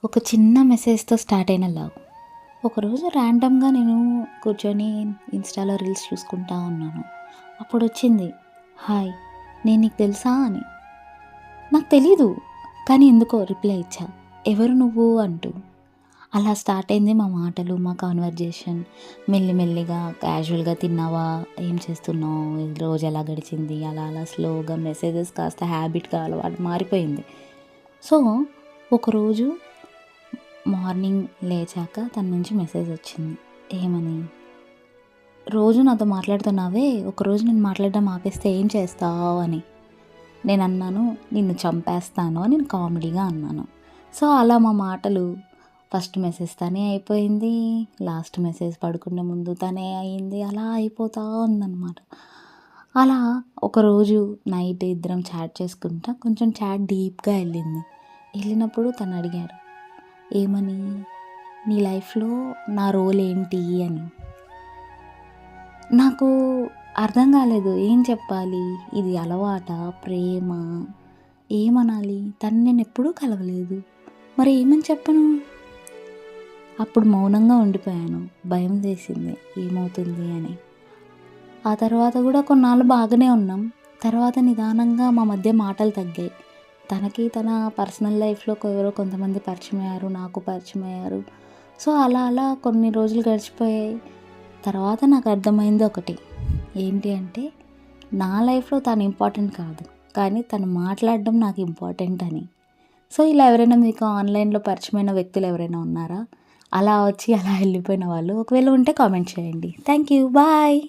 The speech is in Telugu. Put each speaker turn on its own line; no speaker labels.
ఒక చిన్న మెసేజ్‌తో స్టార్ట్ అయిన లవ్. ఒకరోజు ర్యాండమ్‌గా నేను కూర్చొని ఇన్‌స్టాలో రీల్స్ చూసుకుంటా ఉన్నాను. అప్పుడొచ్చింది, హాయ్! నేను నీకు తెలుసా అని. నాకు తెలీదు. కానీ ఎందుకో రిప్లై ఇచ్చా. ఎవరు నువ్వు అంటూ. అలా స్టార్ట్ అయింది మా మాటలు, మా కన్వర్జేషన్. మెల్లిమెల్లిగా క్యాజువల్‌గా తిన్నావా? ఏం చేస్తున్నావు? ఈ రోజు ఎలా గడిచింది? అలా అలా స్లోగా మెసేజెస్ కాస్త హ్యాబిట్‌గా అలవాటు మారిపోయింది. సో, ఒకరోజు మార్నింగ్ లేచాక తన నుంచి మెసేజ్ వచ్చింది. ఏమని? రోజు నాతో మాట్లాడుతున్నావే, ఒకరోజు నేను మాట్లాడడం ఆపేస్తే ఏం చేస్తావు అని. నేనన్నాను, నిన్ను చంపేస్తాను అని నేను కామెడీగా అన్నాను. సో, అలా మా మాటలు ఫస్ట్ మెసేజ్ తనే అయిపోయింది. లాస్ట్ మెసేజ్ పడుకునే ముందు తనే అయింది. అలా అయిపోతా ఉందనమాట. అలా ఒకరోజు నైట్ ఇద్దరం చాట్ చేసుకుంటా కొంచెం చాట్ డీప్‌గా వెళ్ళింది. వెళ్ళినప్పుడు తను అడిగారు, ఏమని? నీ లైఫ్‌లో నా రోల్ ఏంటి అని. నాకు అర్థం కాలేదు. ఏం చెప్పాలి? ఇది అలవాటా? ప్రేమ? ఏమనాలి? తను నేనెప్పుడూ కలవలేదు. మరి ఏమని చెప్పను? అప్పుడు మౌనంగా ఉండిపోయాను. భయం వేసింది ఏమవుతుంది అని. ఆ తర్వాత కూడా కొన్నాళ్ళు బాగానే ఉన్నాం. తర్వాత నిదానంగా మా మధ్య మాటలు తగ్గాయి. తనకి తన పర్సనల్ లైఫ్‌లో ఎవరో కొంతమంది పరిచయమయ్యారు. నాకు పరిచయమయ్యారు. సో, అలా అలా కొన్ని రోజులు గడిచిపోయాయి. తర్వాత నాకు అర్థమైంది ఒకటి. ఏంటి అంటే, నా లైఫ్‌లో తను ఇంపార్టెంట్ కాదు. కానీ తను మాట్లాడడం నాకు ఇంపార్టెంట్ అని. సో, ఇలా ఎవరైనా మీకు ఆన్‌లైన్‌లో పరిచయమైన వ్యక్తులు ఎవరైనా ఉన్నారా? అలా వచ్చి అలా వెళ్ళిపోయిన వాళ్ళు? ఒకవేళ ఉంటే కామెంట్ చేయండి. Thank you. బాయ్.